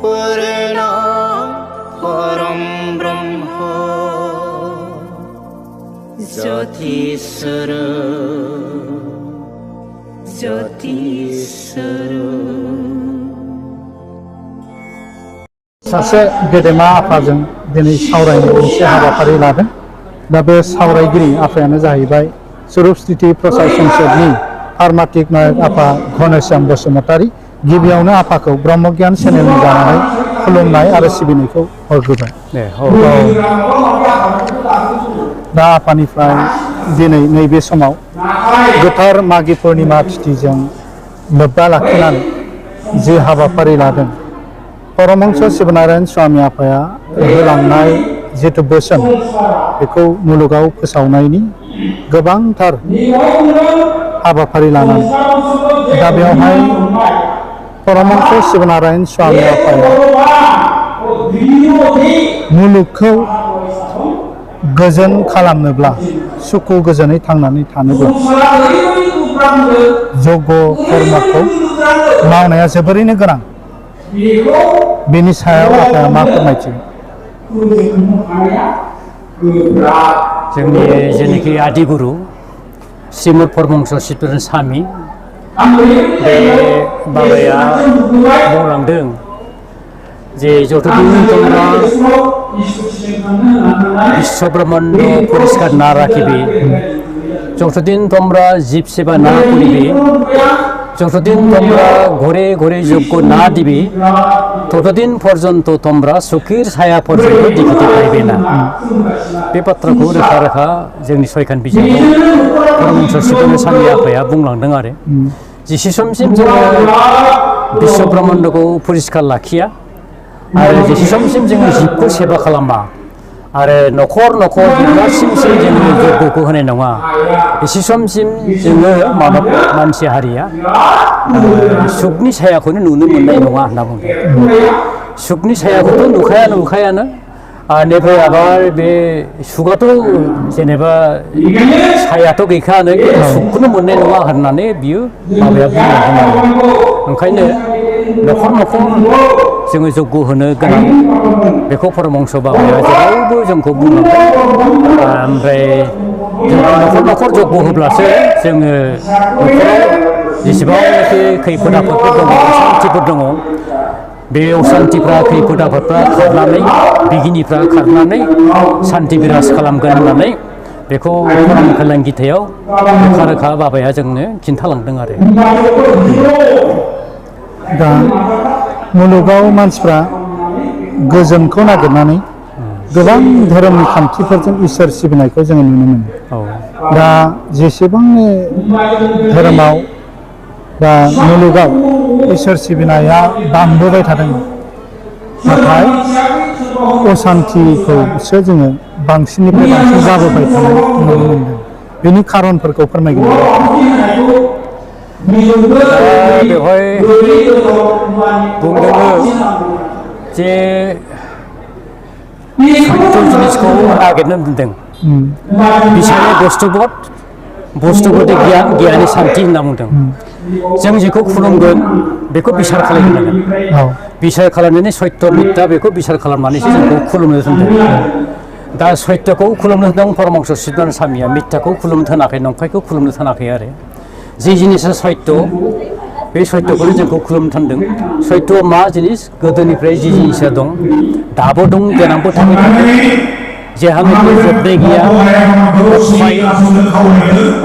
पूर्ण परम ब्रह्म ज्योतिस्वर सासे गेदेमा आफाजों दिनै सावरायनो मोनसे हाबाफारि लादों। दा बे सावरायगिरि आफायानो जाहैबाय स्वरूप स्थिति प्रसार संसदनि फार्माटिक नायक आफा घनश्याम बसुमतारी। गिबियावनो आफाखौ ब्रह्मज्ञान चेनेलनि जानानै खुलुमनाय आरो सिबिनायखौ हरग्रोबाय। दा आफानिफ्राय दिनै नैबे समाव गोथार मागि पुर्णिमा तिथिजों लोब्बा लाखिनानै जे हाबाफारि लादों, परमहंस शिवनारायण स्वामी आफाया होलांनाय जिथु बोसोन बेखौ मुलुगाव फोसावनायनि गोबांथार हाबाफारि लानानै दा बेवहाय परमहंस शिवनारायण स्वामी आफाया मुलुगखौ गोजोन खालामनोब्ला सुखु गोजोनै थांनानै थानोब्ला जग्य कर्मखौ मावनाया जोबोरैनो गोनां। बेनि सायाव आफाया मा फोरमायथि? जोंनि जेनाखि आदिगुरु श्रीमद परमहंस शिवनारायण स्वामी बे बाबाया बुंलांदों जे যতদিন তোমরা বিশ্ব ব্রহ্মাণ্ড পরিষ্কার না রাখিবে, যতদিন তোমরা জীব সেবা না করিবে, যতদিন তোমরা ঘরে ঘরে যজ্ঞ না দিবে, ততদিন পর্যন্ত তোমরা সুখের ছায়া পর্যন্ত দেখিতে পাইবে না। बे बाथ्राखौ रोखा रोखा जोंनि सयखान बिजाबाव परमहंस शिवनारायण स्वामी आफाया बुंलांदों आरो जेसेसमसिम जोङो বিশ্ব ब्रह्माण्डखौ परिष्कार लाखिया आरो जेसेसमसिम जोङो जिबखौ सेबा खालामा आरो न'खर न'खर बिबारसिमसिम जोङो जग्यखौ होनाय नङा, एसेसमसिम जोङो मानब मानसि हारिया सुखनि सायाखौनो नुनो मोननाय नङा होनना बुंदों। सुखनि सायाखौथ' नुखायानो बेनिफ्राय आबार बे सुखआथ' जेनेबा सायाथ' गैखायानो, सुखखौनो मोननाय नङा होननानै बियो माबाया बुंलांदों आरो ओंखायनो न'खर न'खर जोङो जग्य होनो गोनां बेखौ परमहंस बाबाया जेरावबो जोंखौ बुंलांदों। ओमफ्राय जोङो न'खर न'खर जग्य होब्लासो जोङो न'खराव जेसेबांनाखि खैफोद आफोदफोर दङ, असान्थिफोर दङ, बे असान्थिफ्रा खैफोद आफोदफ्रा खारनानै बिगिनिफ्रा खारनानै सान्थि बिराज खालामगोन होननानै बेखौ खौरां खैलां गिथायाव रोखा रोखा बाबाया जोंनो खिन्थालांदों आरो। दा मुलुगाव मानसिफ्रा गोजोनखौ नागिरनानै गोबां धोरोमनि खान्थिफोरजों इसोर सिबिनायखौ जोङो नुनो मोनो। दा जेसेबांनो धोरोमाव बा मुलुगाव इसोर सिबिनाया बांबोबाय थादों, नाथाय असान्थिखौसो जोङो बांसिननिफ्राय बांसिन जाबोबाय थानाय नुनो मोनदों। बेनि खारनफोरखौ फोरमायगोन। बेवहाय बुंदों जे सत्य जिनिसखौ नागिरनो बुंदों। बिसानि बुस्थुबोध गियान, गियानि शान्ति होनना बुंदों। जों जेखौ खुलुमगोन बेखौ बिसार खालामनांगोन। बिसार खालामनानै सत्य मिथ्या बेखौ बिसार खालामनानैसो जोंखौ खुलुमनो थिनदों। दा सत्यखौ खुलुमनो थिनदों परमहंस शिवनारायण स्वामीया, मिथ्याखौ खुलुमनो थिनाखै, नंखायखौ खुलुमनो थिनाखै आरो जे जिनिसा सत्य बे सत्यखौनो जोंखौ खुलुमनो थिनदों। सत्यआ मा जिनिस? गोदोनिफ्राय जि जिनिसा दं, दाबो दं, देनांबो थाबाय थागोन, जेहालागै जोबनाय गैया, अक्षय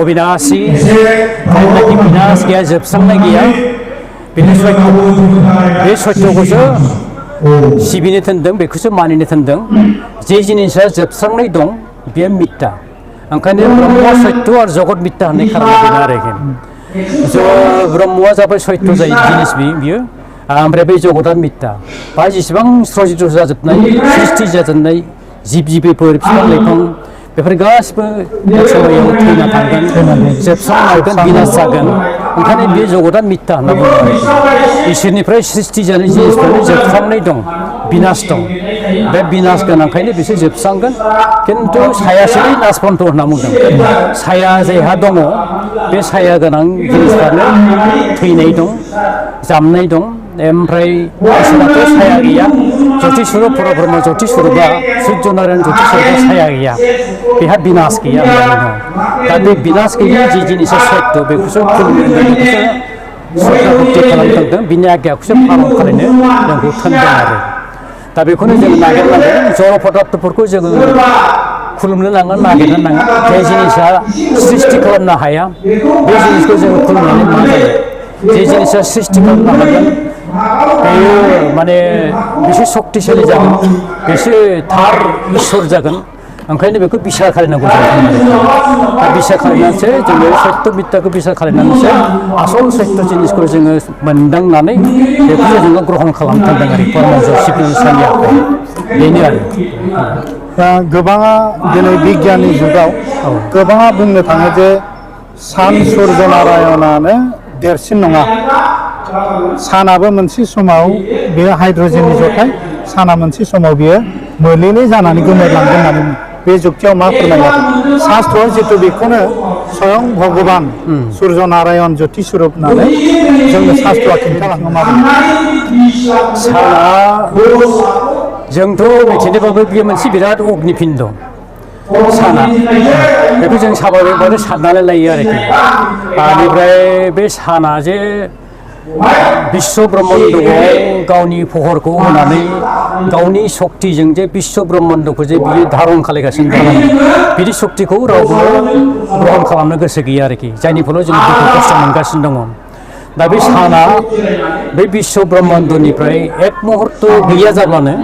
अबिनाशी, जायनाखि बिनाश गैया, जोबस्रांनाय गैया, बेनो सत्य। बे सत्यखौसो सिबिनो थिनदों, बेखौसो मानिनो थिनदों। जे जिनिसा जोबस्रांनाय दं बेयो मिथ्या। ओंखायनो ब्रह्म सत्य आरो जगत मिथ्या होननाय खारना बेनो आरोखि। ब्रह्मआ जाबाय सत्य जायो जिनिस बियो, ओमफ्राय बे जगतआ मिथ्या। बा जेसेबां सृजित जाजोबनाय, सृष्टि जाजोबनाय जिब जिबिफोर, बिफां लाइफां, बेफोर गासिबो समायाव थैना थांगोन, जोबस्रांलांगोन, बिनाश जागोन। ओंखायनो बे जगतआ मिथ्या होनना बुङो। इसोरनिफ्राय सृष्टि जानाय जिनिसफोरानो जोबस्रांनाय दं, बिनाश दं। बे बिनाश गोनांखायनो बिसोर जोबस्रांगोन खिन्थु सायासोलै नासपन्थ होनना बुंदों साया जायहा दङ बे साया गोनां जिनिसफ्रानो थैनाय दं जामनाय दं ओमफ्राय इसोराथ' साया गैया ज्योति स्वरूप परब्रह्म ज्योति स्वरूपा सूर्य नारायण ज्योति स्वरूपा साया गैया बेहा बिनाश गैया होननानै दङ दा बे बिनाश गैयि जि जिनिसा सत्य बेखौसो खुलुमनो बेखौसो श्रद्धा भक्ति खालामदों बिनि आज्ञाखौसो पालन खालामनो जोंखौ थोनदों आरो दा बेखौनो जों नागिरनांगोन जड़ पदार्थफोरखौ जोङो खुलुमनो नांगोन नागिरनो नांगोन जाय जिनिसा सृष्टि खालामनो हाया बे जिनिसखौ जोङो खुलुमनानै मा जायो जे जिनिसा सृष्टि खालामनो हागोन बेयो माने बेसे शक्तिशाली जागोन बेसे थार इसोर जागोन ओंखायनो बेखौ बिसार खालामनांगौ जायो दा बिसार खालामनानैसो जोङो सत्य मिथ्याखौ बिसार खालामनानैसो आसल सत्य जिनिसखौ जोङो मोनदांनानै बेखौसो जोङो ग्रहण खालामथारदों आरो परमहंस सिबिसानि आखायाव बेनो आरो दा गोबाङा दिनै बिगियाननि जुगाव गोबाङा बुंनो थाङो जे सान सुर्य नारायणानो देरसिन नङा सानाबो मोनसे समाव बेयो हाइड्रजेननि जथाय साना मोनसे समाव बियो मोलेले जानानै गोमोरलांगोन होननानै बे जुक्तियाव मा फोरमायो शास्त्रआव जितु बेखौनो स्वयं भगबान सुर्य नारायण ज्योति स्वरूप होननानै जोंनो शास्त्रआ खिन्थालाङो साना जोंथ' मिथिनोबाबो बियो मोनसे बिराद अग्निपिण्ड साना बेखौ जों साभाबिकभाবে साननानै लायो आरोखि बेनिफ्राय बे साना जे विश्व ब्रह्माण्डआव गावनि फहरखौ होनानै गावनि शक्तिजों जे विश्व ब्रह्माण्डखौ जे बियो धारन खालामगासिनो दङ बिदि शक्तिखौ रावबो ग्रहण खालामनो गोसो गैया आरोखि जायनि फलाव जों दुखु खस्थ' मोनगासिनो दङ दा बे साना बे विश्व ब्रह्माण्डनिफ्राय एक मुहूर्त गैया जाब्लानो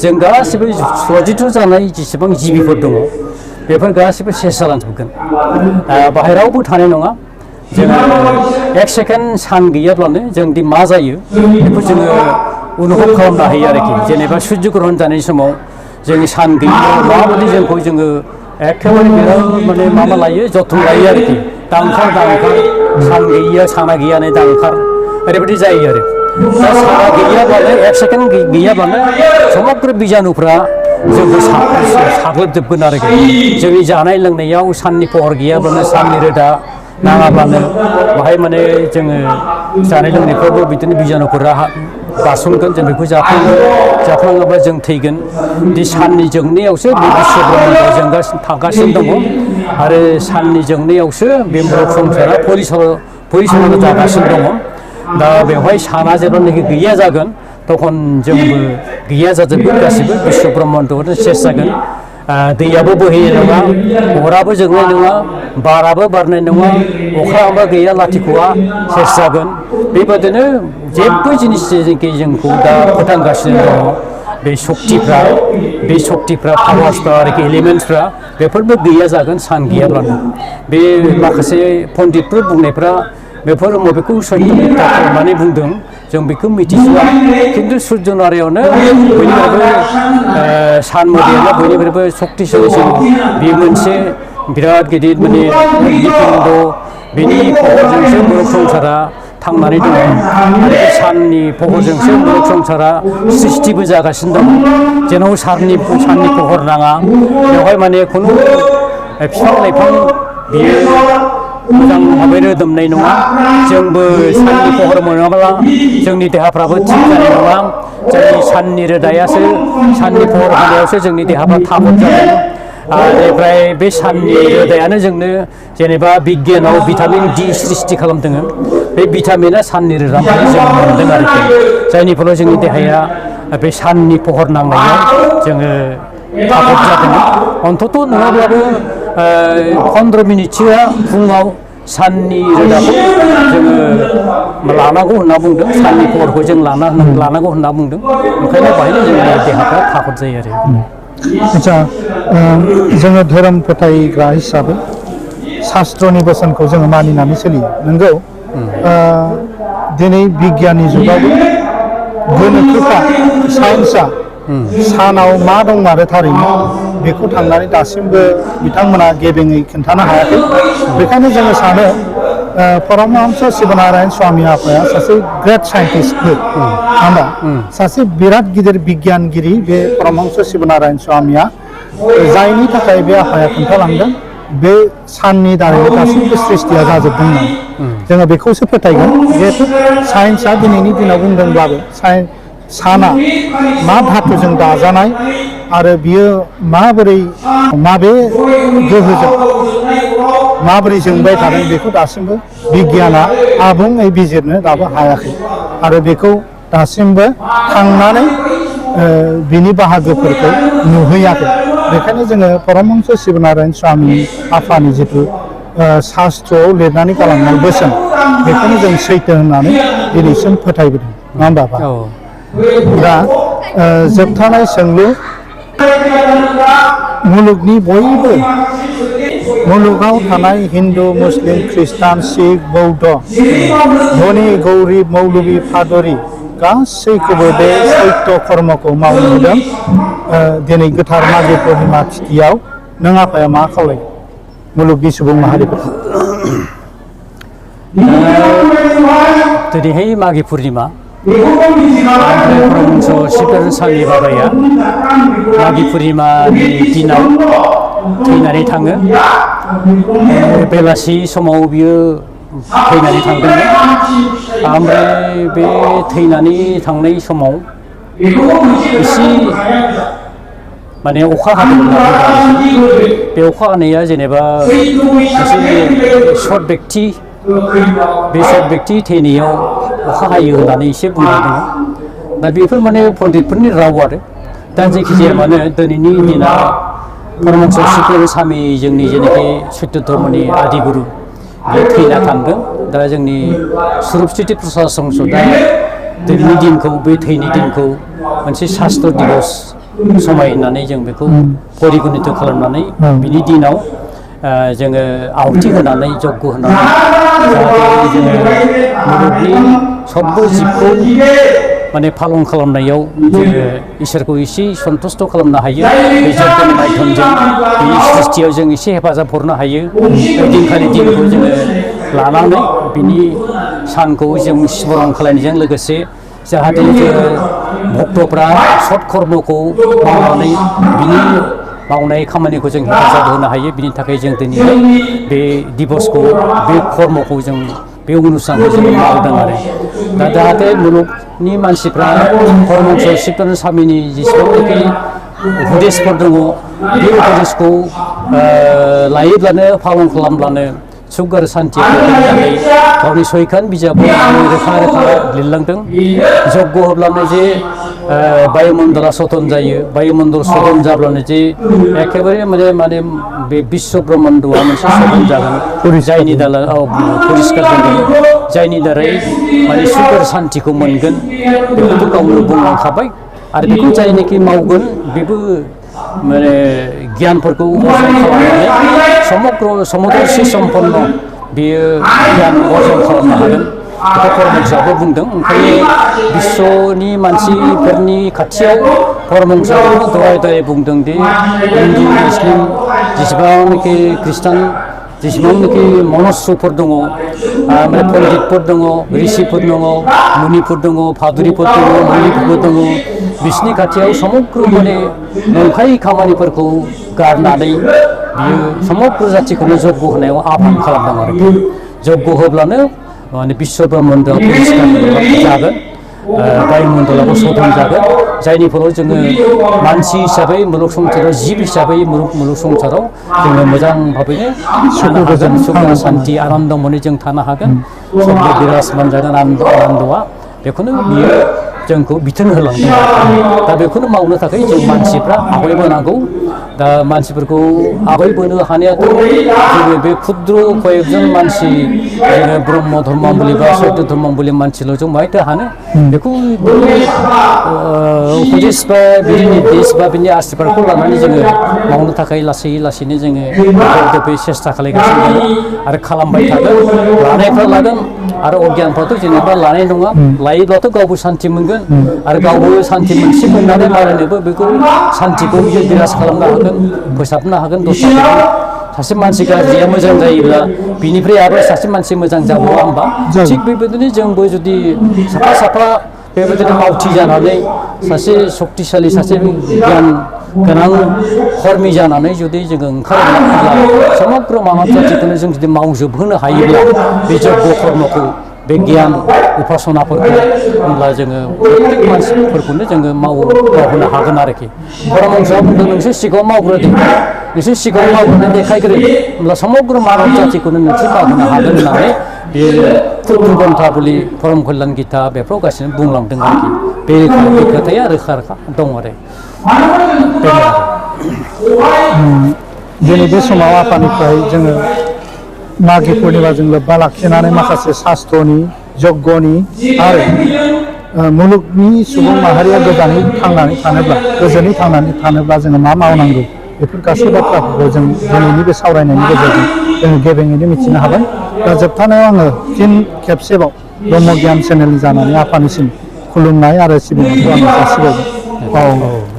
जों गासिबो सजिथ जानाय जेसेबां जिबिफोर दङ बेफोर गासिबो सेस जालांजोबगोन बाहाय रावबो थानाय नङा जोङो एक सेकेन्ड सान गैयाब्लानो जों दि मा जायो बेखौ जोङो अनुभब खालामनो हायो आरोखि जेनेबा सूर्य ग्रहण जानाय समाव जोंनि सान गैयियाव माबायदि जोंखौ जोङो एखेबारे बिराद माने मा लायो जथन लायो आरोखि दा ओंखार सान गैया साना गैयानो दा ओंखार ओरैबायदि जायो आरो दा साना गैयाब्लानो एक सेकेन्ड गैयाब्लानो समग्र बिजानुफ्रा जोंखौ साग्लोबजोबगोन आरोखि जोंनि जानाय लोंनायाव साननि पहर गैयाब्लानो साननि रोदा नाङाब्लानो बाहाय माने जोङो जानाय लोंनायफ्रावबो बिदिनो बिजानुफोरा बारसनगोन जों बेखौ जाफ्लाङोब्ला जों थैगोन दि साननि जोंनायावसो बे विश्व ब्रह्माण्डआव जों थांगासिनो दङ आरो साननि जोंनायावसो बे मुलुग संसारा परिचालना जागासिनो दङ दा बेवहाय साना जेब्लानाखि गैया जागोन तखन जोंबो गैया जाजोबगोन गासिबो विश्व ब्रह्माण्डआवनो सेस जागोन दैयाबो बोहैनाय नङा अराबो जोंनाय नङा बाराबो बारनाय नङा अखायाबो गैया लाथिख'आ सेस जागोन बेबादिनो जेबो जिनिस जेखि जोंखौ दा फोथांगासिनो दङ बे सक्तिफ्रा पावार्सफ्रा आरोखि एलिमेन्ट्सफ्रा बेफोरबो गैया जागोन सान गैयाब्लानो बे माखासे पण्डितफोर बुंनायफ्रा बेफोर बबेखौ सत्य मिथ्या खालामनानै बुंदों जों बेखौ मिथिसुवा खिन्थु सूर्य नारायणनो बयनिफ्रायबो सान मोदायानो बयनिफ्रायबो शक्तिशालिसिन बे मोनसे बिराद गिदिर माने अग्निपिण्ड बेनि पहरजोंसो मुलुग संसारा थांनानै दङ आरो साननि पहरजोंसो मुलुग संसारा सृष्टिबो जागासिनो दङ जेन' साननि पहर नाङा बेवहाय माने खुनु बिफां लाइफां बियो मोजां भाबै रोदोमनाय नङा जोंबो साननि पहर मोनाब्ला जोंनि देहाफ्राबो थिग जानाय नङा जोंनि साननि रोदायासो साननि पहर होनायावसो जोंनि देहाफ्रा थाबद जादों बेनिफ्राय बे साननि रोदायानो जोंनो जेनेबा बिगियानाव भिटामिन डि सृष्टि खालामदों बे भिटामिना साननि रोदानिफ्राय जों मोनदों आरोखि जायनि फलाव जोंनि देहाया बे साननि पहर नांनायाव जोङो थाबद जादों अन्तत नङाब्लाबो 15 मिनिटसोआ फुङाव साननि रोदाखौ जोङो लानांगौ होनना बुंदों साननि पहरखौ जों लानांगौ होनना बुंदों ओंखायनो बाहायनो जोंनि देहाफ्रा थाबद जायो आरो आच्छा जोङो धोरोम फोथायग्रा हिसाबै शास्त्रनि बोसोनखौ जोङो मानिनानै सोलियो नंगौ दिनै बिगियाननि जुगावबो गोनोखोखा साइन्सआ सानाव मा दंमारो थारैनो बेखौ थांनानै दासिमबो बिथांमोना गेबेङै खिन्थानो हायाखै बेखायनो जोङो सानो परमहंस शिवनारायण स्वामी आफाया सासे ग्रेट साइन्टिस्टबो होमबा सासे बिराद गिदिर बिगियानगिरि बे परमहंस शिवनारायण स्वामिया जायनि थाखाय बे आफाया खोन्थालांदों बे साननि दारैनो गासैबो सृष्टिया जाजोबदों होननानै जोङो बेखौसो फोथायगोन जिहेतु साइन्सआ दिनैनि दिनाव बुंदोंब्लाबो साना मा धातुजों दाजानाय आरो बियो माबोरै माबे गोहोजों माबोरै जोंबाय थादों बेखौ दासिमबो बिगियाना आबुङै बिजिरनो दाबो हायाखै आरो बेखौ दासिमबो थांनानै बिनि बाहागोफोरखौ नुहैयाखै बेखायनो जोङो परमहंस शिवनारायण स्वामी आफानि जिथु शास्त्रआव लिरनानै गालांनाय बोसोन बेखौनो जों सैथो होननानै दिनैसिम फोथायबोदों नङा होमबा आफा? दा जोबथानाय सोंलु मुलुगनि बयबो मुलुगाव थानाय हिन्दु मुस्लिम ख्रिस्टान सिख बौद्ध धनि गौरिब मौलबि फादरि गासैखौबो बे सैत्य कर्मखौ मावनो होदों दिनै गोथार मागो पुर्णिमा तिथियाव नों आफाया मा खावलायो मुलुगनि सुबुं माहारिफोरखौ? दिनैहाय मागो पुर्णिमा परमहंस शिवनारायण स्वामी बाबाया मागो पुर्णिमानि दिनाव थैनानै थाङो बेलासि समाव बियो थैनानै थांदोंमोन ओमफ्राय बे थैनानै थांनाय समाव एसे माने अखा हादोंमोन बे अखा हानाया जेनेबा एसे सर्ट व्यक्ति बे सर्ट व्यक्ति थैनायाव अखा हायो होननानै एसे बुंनाय दङ दा बेफोर माने पण्डितफोरनि राव आरो दा जायखिजाया माने दिनैनि दिनाव परमहंस शिवनारायण स्वामी जोंनि जेनाखि सत्य धर्मनि आदिगुरु बे थैना थांदों दा जोंनि स्वरुप स्थिति प्रसाद संसदआ दिनैनि दिनखौ बे थैनि दिनखौ मोनसे शास्त्र दिबस समाय होननानै जों बेखौ परिगणित खालामनानै बिनि दिनाव जोङो आहुति होनानै यज्ञ होनानै जाहाथे जोङो मुलुगनि सबबो जिबखौ माने फालन खालामनायाव जोङो इसोरखौ एसे सन्तुष्ट खालामनो हायो बे यज्ञनि माध्यमजों बे सृष्टियाव जों एसे हेफाजाब हरनो हायो दिनखालि दिनखौ जोङो लानानै बिनि सानखौ जों स्मरण खालामनायजों लोगोसे जाहाथे जोङो भक्तफ्रा सत कर्मखौ मावनानै बिनि मावनाय खामानिखौ जों हेफाजाब होनो हायो बिनि थाखाय जों दिनै बे दिबसखौ बे कर्मखौ जों बे अनुष्ठानखौ जों मावदों आरो दा जाहाथे मुलुगनि मानसिफ्रा परमहंस शिवनारायण स्वामीनि जेसेबांनाखि उपदेशफोर दङ बे उपदेशखौ लायोब्लानो पालन खालामब्लानो सुख आरो सान्थि होननानै गावनि सयखान बिजाबाव रोखा रोखा लिरलांदों यज्ञ होब्लानो जे बायुमण्डला सतन जायो बायुमण्डल सतन जाब्लानो जे एखेबारे माने बे विश्व ब्रह्माण्डआ मोनसे सतन जागोन जायनि दारै परिष्कार जागोन जायनि दारै माने सुख आरो सान्थिखौ मोनगोन बेखौथ' गावनो बुंलांखाबाय आरो बेखौ जायनाखि मावगोन बेबो माने गियानफोरखौ अर्जन खालामनानै समुद्रसि सम्पन्न बेयो गियान अर्जन खालामनो हागोन बेखौ परमहंसआबो बुंदों ओंखायनो विश्वनि मानसिफोरनि खाथियाव परमहंसआबो दहाय दहाय बुंदों दि हिन्दु मुस्लिम जेसेबांनाखि ख्रिस्टान जेसेबांनाखि मनुष्यफोर दङ माने पण्डितफोर दङ ऋषिफोर दङ मुनिफोर दङ फादुरिफोर दङ मुनिफोरबो दङ बिसोरनि खाथियाव समग्र माने नंखाय खामानिफोरखौ गारनानै बियो समग्र जाथिखौनो यज्ञ होनायाव आह्वान खालामदों आरोखि यज्ञ होब्लानो माने विश्व ब्रह्माण्डआ परिष्कार जागोन बायुमण्डलाबो सतन जागोन जायनि फलाव जोङो मानसि हिसाबै मुलुग संसाराव जिब हिसाबै मुलुग संसाराव जोङो मोजां भाबैनो थानो हागोन सुख शान्ति आनन्द मोनै जों थानो हागोन सबबो बिराजमान जागोन आनन्दआ बेखौनो बियो जोंखौ बिथोन होलांदों दा बेखौनो मावनो थाखाय जों मानसिफ्रा आवगायबोनांगौ दा मानसिफोरखौ आवगायबोनो हानायाथ' जोङो बे क्षुद्र कयेकजन मानसि जोङो ब्रह्म धर्मावलम्बी बा सत्य धर्मावलम्बी मानसिल' जों माहायथो हानो बेखौ उपदेश बा बिनि निर्देश बा बिनि आशिर्बादखौ लानानै जोङो मावनो थाखाय लासै लासैनो जोङो बे सेस्था खालामगासिनो दङ आरो खालामबाय थागोन लानायफ्रा लागोन आरो अगियानफ्राथ' जेनेबा लानाय नङा लायोब्लाथ' गावबो सान्थि मोनगोन आरो गावबो सान्थि मोनसे मोननानै मालायनोबो बेखौ सान्थिखौ बिराज खालामनो हागोन फोसाबनो हागोन दस्राखौ सासे मानसिया जिया मोजां जायोब्ला बिनिफ्राय आरो सासे मानसि मोजां जाबावा होमबा जागोन। थिग बेबायदिनो जोंबो जुदि साफा साफा बेबायदिनो मावथि जानानै सासे सक्तिशालि सासे गियान गोनां खर्मि जानानै जुदि जोङो ओंखारोब्ला समग्र मानब जाथिखौनो जों जुदि मावजोबहोनो हायोब्ला बे जग्य कर्मखौ बे गियान उपासनाफोरखौ होमब्ला जोङो प्रत्येक मानसिफोरखौनो जोङो मावहोनो हागोन आरोखि परमहंसआ बुंदों नोंसोर सिगाङाव मावग्रोदो नोंसोर सिगाङाव मावग्रोनानै देखायग्रो होमब्ला समग्र मानब जाथिखौनो नोंसोर मावहोनो हागोन होननानै बे फुलग्रन्था बुलि परम कल्याण गीता बेफ्राव गासिनो बुंलांदों आरोखि बे खोथाया रोखा रोखा दं आरो दिनै बे समाव आफानिफ्राय जोङो मागि पुर्णिमाजों लोब्बा लाखिनानै माखासे शास्त्रनि यज्ञनि आरो मुलुगनि सुबुं माहारिया गोजानै थांनानै थानोब्ला गोजोनै थांनानै थानोब्ला जोङो मा मावनांगौ बेफोर गासै बाथ्राफोरखौ जों दिनैनि बे सावरायनायनि गेजेरजों जोङो गेबेङैनो मिथिनो हाबाय दा जोबथानायाव आङो फिन खेबसेबाव ब्रह्म गियान चेनेल जानानै आफानिसिम खुलुमनाय आरो सिबिनायखौ आं जासिबावबाय।